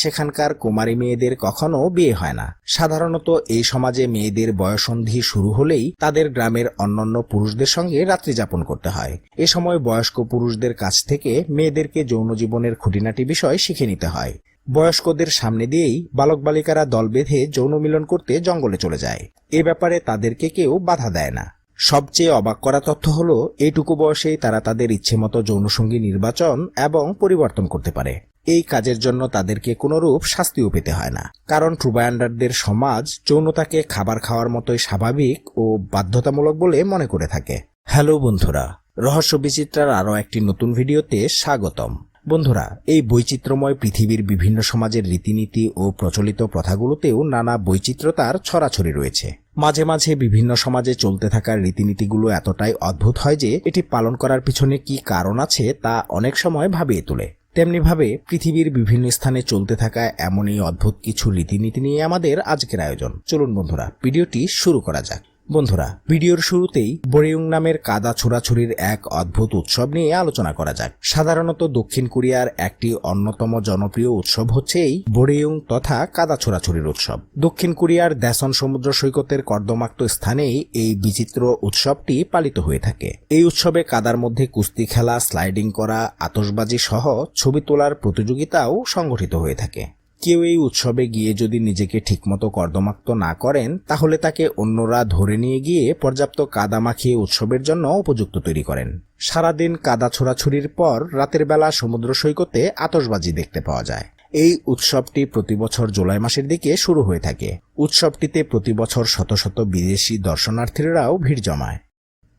সেখানকার কুমারী মেয়েদের কখনো বিয়ে হয় না। সাধারণত এই সমাজে মেয়েদের বয়ঃসন্ধি শুরু হলেই তাদের গ্রামের অন্যান্য পুরুষদের সঙ্গে রাত্রি যাপন করতে হয়। এ সময় বয়স্ক পুরুষদের কাছ থেকে মেয়েদেরকে যৌন জীবনের খুঁটিনাটি বিষয় শিখে নিতে হয়। বয়স্কদের সামনে দিয়েই বালক বালিকারা দল বেঁধে যৌন মিলন করতে জঙ্গলে চলে যায়। এ ব্যাপারে তাদেরকে কেউ বাধা দেয় না। সবচেয়ে অবাক করা তথ্য হলো এইটুকু বয়সেই তারা তাদের ইচ্ছেমতো যৌনসঙ্গী নির্বাচন এবং পরিবর্তন করতে পারে। এই কাজের জন্য তাদেরকে কোনরূপ শাস্তিও পেতে হয় না, কারণ ট্রুবায়ান্ডারদের সমাজ যৌনতাকে খাবার খাওয়ার মতোই স্বাভাবিক ও বাধ্যতামূলক বলে মনে করে থাকে। হ্যালো বন্ধুরা, রহস্য বিচিত্রার আরও একটি নতুন ভিডিওতে স্বাগতম। বন্ধুরা, এই বৈচিত্র্যময় পৃথিবীর বিভিন্ন সমাজের রীতিনীতি ও প্রচলিত প্রথাগুলোতেও নানা বৈচিত্র্যতার ছড়াছড়ি রয়েছে। মাঝে মাঝে বিভিন্ন সমাজে চলতে থাকা রীতিনীতিগুলো এতটাই অদ্ভুত হয় যে এটি পালন করার পিছনে কি কারণ আছে তা অনেক সময় ভাবিয়ে তোলে। তেমনিভাবে পৃথিবীর বিভিন্ন স্থানে চলতে থাকা এমনই অদ্ভুত কিছু রীতিনীতি নিয়ে আমাদের আজকের আয়োজন। চলুন বন্ধুরা, ভিডিওটি শুরু করা যাক। বন্ধুরা, ভিডিওর শুরুতেই বোরেয়ং নামের কাদা ছোড়াছুড়ির এক অদ্ভুত উৎসব নিয়ে আলোচনা করা যাক। সাধারণত দক্ষিণ কোরিয়ার একটি অন্যতম জনপ্রিয় উৎসব হচ্ছে এই বোরেয়ং তথা কাদা ছোড়াছুড়ির উৎসব। দক্ষিণ কোরিয়ার দ্যাসন সমুদ্র সৈকতের কর্দমাক্ত স্থানেই এই বিচিত্র উৎসবটি পালিত হয়ে থাকে। এই উৎসবে কাদার মধ্যে কুস্তি খেলা, স্লাইডিং করা, আতশবাজি সহ ছবি তোলার প্রতিযোগিতাও সংগঠিত হয়ে থাকে। কেউ এই উৎসবে গিয়ে যদি নিজেকে ঠিকমতো কর্দমাক্ত না করেন, তাহলে তাকে অন্যরা ধরে নিয়ে গিয়ে পর্যাপ্ত কাদা মাখিয়ে উৎসবের জন্য উপযুক্ত তৈরি করেন। সারাদিন কাদা ছোড়াছুড়ির পর রাতের বেলা সমুদ্র সৈকতে আতশবাজি দেখতে পাওয়া যায়। এই উৎসবটি প্রতি বছর জুলাই মাসের দিকে শুরু হয়ে থাকে। উৎসবটিতে প্রতি বছর শত শত বিদেশি দর্শনার্থীরাও ভিড় জমায়।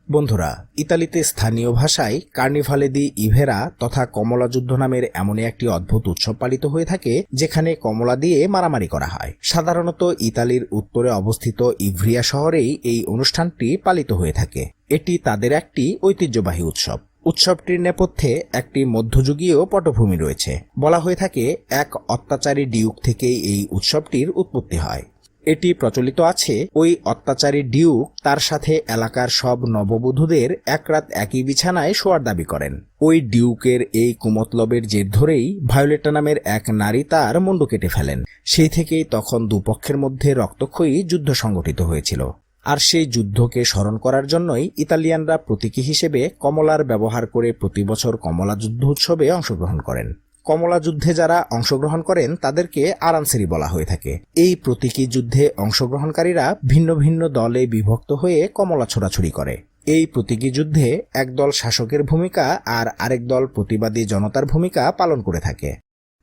বন্ধুরা, ইতালিতে স্থানীয় ভাষায় কার্নিভালে দি ইভেরা তথা কমলা যুদ্ধ নামের এমনই একটি অদ্ভুত উৎসব পালিত হয়ে থাকে, যেখানে কমলা দিয়ে মারামারি করা হয়। সাধারণত ইতালির উত্তরে অবস্থিত ইভ্রিয়া শহরেই এই অনুষ্ঠানটি পালিত হয়ে থাকে। এটি তাদের একটি ঐতিহ্যবাহী উৎসব। উৎসবটির নেপথ্যে একটি মধ্যযুগীয় পটভূমি রয়েছে। বলা হয়ে থাকে এক অত্যাচারী ডিউক থেকেই এই উৎসবটির উৎপত্তি হয়। এটি প্রচলিত আছে ওই অত্যাচারী ডিউক তার সাথে এলাকার সব নববধূদের এক রাত একই বিছানায় শোয়ার দাবি করেন। ওই ডিউকের এই কুমতলবের জের ধরেই ভায়োলেটা নামের এক নারী তার মুন্ডু কেটে ফেলেন। সেই থেকেই তখন দুপক্ষের মধ্যে রক্তক্ষয়ী যুদ্ধ সংগঠিত হয়েছিল। আর সেই যুদ্ধকে স্মরণ করার জন্যই ইতালিয়ানরা প্রতীকী হিসেবে কমলার ব্যবহার করে প্রতি বছর কমলা যুদ্ধ উৎসবে অংশগ্রহণ করেন। কমলা যুদ্ধে যারা অংশগ্রহণ করেন তাদেরকে আরামসেরি বলা হয়ে থাকে। এই প্রতীকী যুদ্ধে অংশগ্রহণকারীরা ভিন্ন ভিন্ন দলে বিভক্ত হয়ে কমলা ছোড়াছুড়ি করে। এই প্রতীকী যুদ্ধে একদল শাসকের ভূমিকা আর আরেক দল প্রতিবাদী জনতার ভূমিকা পালন করে থাকে।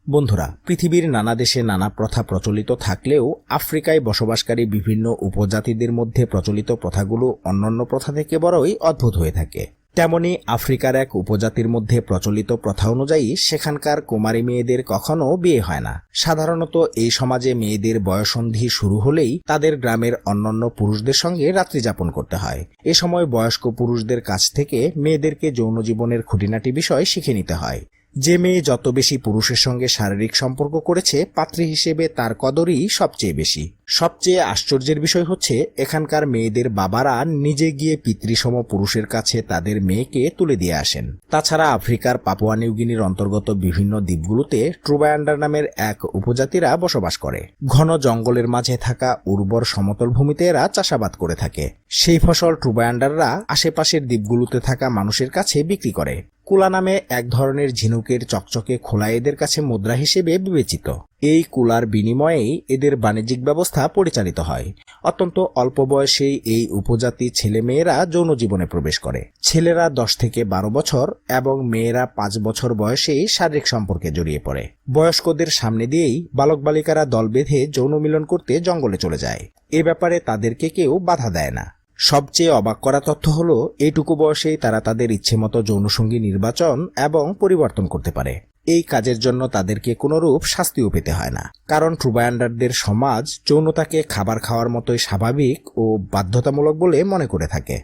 বন্ধুরা, পৃথিবীর নানা দেশে নানা প্রথা প্রচলিত থাকলেও আফ্রিকায় বসবাসকারী বিভিন্ন উপজাতিদের মধ্যে প্রচলিত প্রথাগুলো অন্যান্য প্রথা থেকে বড়ই অদ্ভুত হয়ে থাকে। তেমনি আফ্রিকার এক উপজাতির মধ্যে প্রচলিত প্রথা অনুযায়ী সেখানকার কুমারী মেয়েদের কখনো বিয়ে হয় না। সাধারণত এই সমাজে মেয়েদের বয়ঃসন্ধি শুরু হলেই তাদের গ্রামের অন্যান্য পুরুষদের সঙ্গে রাত্রি যাপন করতে হয়। এ সময় বয়স্ক পুরুষদের কাছ থেকে মেয়েদেরকে যৌন জীবনের খুঁটিনাটি বিষয় শিখে নিতে হয়। যে মেয়ে যত বেশি পুরুষের সঙ্গে শারীরিক সম্পর্ক করেছে, পাত্রী হিসেবে তার কদরই সবচেয়ে বেশি। সবচেয়ে আশ্চর্যের বিষয় হচ্ছে, এখানকার মেয়েদের বাবারা নিজে গিয়ে পিতৃসম পুরুষের কাছে তাদের মেয়েকে তুলে দিয়ে আসেন। তাছাড়া আফ্রিকার পাপুয়া নিউগিনির অন্তর্গত বিভিন্ন দ্বীপগুলোতে ট্রুবায়ান্ডার নামের এক উপজাতিরা বসবাস করে। ঘন জঙ্গলের মাঝে থাকা উর্বর সমতল ভূমিতে এরা চাষাবাদ করে থাকে। সেই ফসল ট্রুবায়ান্ডাররা আশেপাশের দ্বীপগুলোতে থাকা মানুষের কাছে বিক্রি করে। কুলা নামে এক ধরনের ঝিনুকের চকচকে খোলা এদের কাছে মুদ্রা হিসেবে বিবেচিত। এই কুলার বিনিময়েই এদের বাণিজ্যিক ব্যবস্থা পরিচালিত হয়। অত্যন্ত অল্প বয়সেই এই উপজাতি ছেলে মেয়েরা যৌন জীবনে প্রবেশ করে। ছেলেরা 10 থেকে 12 বছর এবং মেয়েরা 5 বছর বয়সেই শারীরিক সম্পর্কে জড়িয়ে পড়ে। বয়স্কদের সামনে দিয়েই বালক বালিকারা দল বেঁধে যৌন মিলন করতে জঙ্গলে চলে যায়। এ ব্যাপারে তাদেরকে কেউ বাধা দেয় না। সবচেয়ে অবাক করা তথ্য হলো এইটুকু বয়সেই তারা তাদের ইচ্ছেমতো যৌনসঙ্গী নির্বাচন এবং পরিবর্তন করতে পারে। এই কাজের জন্য তাদেরকে কোনরূপ শাস্তিও পেতে হয় না, কারণ ট্রুবায়ান্ডারদের সমাজ যৌনতাকে খাবার খাওয়ার মতোই স্বাভাবিক ও বাধ্যতামূলক বলে মনে করে থাকে।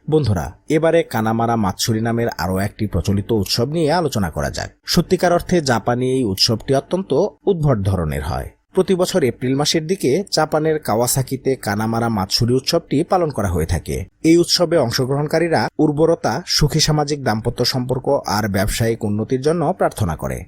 বন্ধুরা, এবারে কানামারা মাতসুরি নামের আরও একটি প্রচলিত উৎসব নিয়ে আলোচনা করা যাক। সত্যিকার অর্থে জাপানে এই উৎসবটি অত্যন্ত উদ্ভট ধরনের হয়। প্রতি বছর এপ্রিল মাসের দিকে জাপানের কাওয়াসাকিতে কানামারা মাতসুরি উৎসবটি পালন করা হয়ে থাকে। এই উৎসবে অংশগ্রহণকারীরা উর্বরতা, সুখী সামাজিক দাম্পত্য সম্পর্ক আর ব্যবসায়িক উন্নতির জন্য প্রার্থনা করে।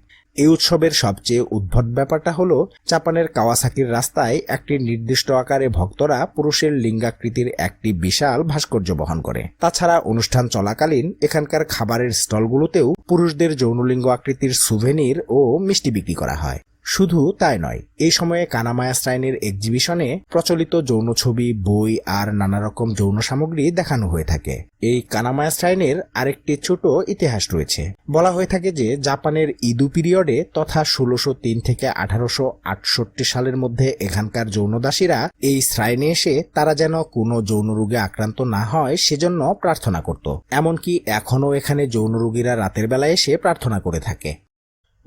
এই উৎসবের সবচেয়ে উদ্ভট ব্যাপারটা হলো জাপানের কাওয়াসাকির রাস্তায় একটি নির্দিষ্ট আকারে ভক্তরা পুরুষের লিঙ্গাকৃতির একটি বিশাল ভাস্কর্য বহন করে। তাছাড়া অনুষ্ঠান চলাকালীন এখানকার খাবারের স্টলগুলোতেও পুরুষদের যৌনলিঙ্গ আকৃতির সুভেনির ও মিষ্টি বিক্রি করা হয়। শুধু তাই নয়, এই সময়ে কানামায়া শ্রাইনের এক্সিবিশনে প্রচলিত যৌন ছবি, বই আর নানা রকম যৌন সামগ্রী দেখানো হয়ে থাকে। এই কানামায়া শ্রাইনের আরেকটি ছোট ইতিহাস রয়েছে। বলা হয়ে থাকে যে জাপানের ইদু পিরিয়ডে তথা 1603 থেকে 1868 সালের মধ্যে এখানকার যৌনদাসীরা এই শ্রাইনে এসে তারা যেন কোনো যৌন রোগে আক্রান্ত না হয় সেজন্য প্রার্থনা করত। এমনকি এখনও এখানে যৌন রোগীরা রাতের বেলায় এসে প্রার্থনা করে থাকে।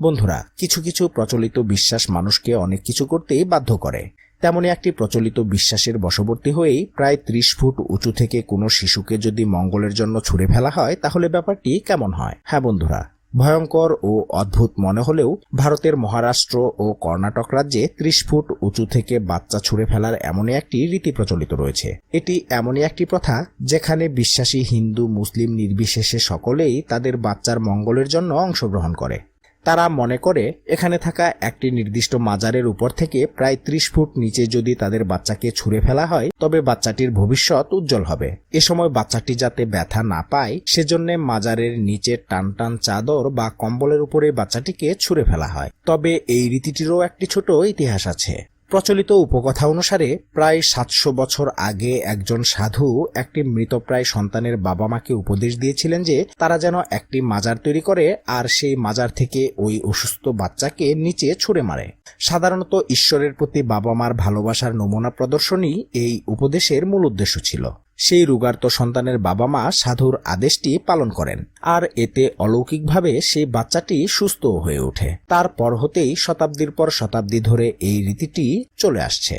বন্ধুরা, কিছু কিছু প্রচলিত বিশ্বাস মানুষকে অনেক কিছু করতেই বাধ্য করে। তেমনি একটি প্রচলিত বিশ্বাসের বশবর্তী হয়েই প্রায় 30 ফুট উঁচু থেকে কোনো শিশুকে যদি মঙ্গলের জন্য ছুঁড়ে ফেলা হয় তাহলে ব্যাপারটি কেমন হয়? হ্যাঁ বন্ধুরা, ভয়ঙ্কর ও অদ্ভুত মনে হলেও ভারতের মহারাষ্ট্র ও কর্ণাটক রাজ্যে 30 ফুট উঁচু থেকে বাচ্চা ছুঁড়ে ফেলার এমনই একটি রীতি প্রচলিত রয়েছে। এটি এমনই একটি প্রথা যেখানে বিশ্বাসী হিন্দু মুসলিম নির্বিশেষে সকলেই তাদের বাচ্চার মঙ্গলের জন্য অংশগ্রহণ করে। তারা মনে করে এখানে থাকা একটি নির্দিষ্ট মাজারের উপর থেকে প্রায় 30 ফুট নিচে যদি তাদের বাচ্চাকে ছুঁড়ে ফেলা হয় তবে বাচ্চাটির ভবিষ্যৎ উজ্জ্বল হবে। এ সময় বাচ্চাটি যাতে ব্যথা না পায় সেজন্য মাজারের নিচে টান টান চাদর বা কম্বলের উপরে বাচ্চাটিকে ছুঁড়ে ফেলা হয়। তবে এই রীতিটিরও একটি ছোট ইতিহাস আছে। প্রচলিত উপকথা অনুসারে প্রায় 700 বছর আগে একজন সাধু একটি মৃতপ্রায় সন্তানের বাবা মাকে উপদেশ দিয়েছিলেন যে তারা যেন একটি মাজার তৈরি করে আর সেই মাজার থেকে ওই অসুস্থ বাচ্চাকে নিচে ছুঁড়ে মারে। সাধারণত ঈশ্বরের প্রতি বাবা মার ভালোবাসার নমুনা প্রদর্শনই এই উপদেশের মূল উদ্দেশ্য ছিল। সেই রোগার্ত সন্তানের বাবা মা সাধুর আদেশটি পালন করেন আর এতে অলৌকিকভাবে সেই বাচ্চাটি সুস্থ হয়ে ওঠে। তারপর হতেই শতাব্দীর পর শতাব্দী ধরে এই রীতিটি চলে আসছে।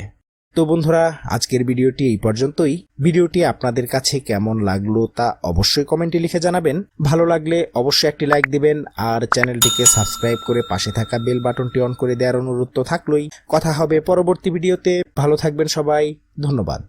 তো বন্ধুরা, আজকের ভিডিওটি এই পর্যন্তই। ভিডিওটি আপনাদের কাছে কেমন লাগলো তা অবশ্যই কমেন্টে লিখে জানাবেন। ভালো লাগলে অবশ্যই একটি লাইক দিবেন আর চ্যানেলটিকে সাবস্ক্রাইব করে পাশে থাকা বেল বাটনটি অন করে দেওয়ার অনুরোধ তো থাকলোই। কথা হবে পরবর্তী ভিডিওতে। ভালো থাকবেন সবাই, ধন্যবাদ।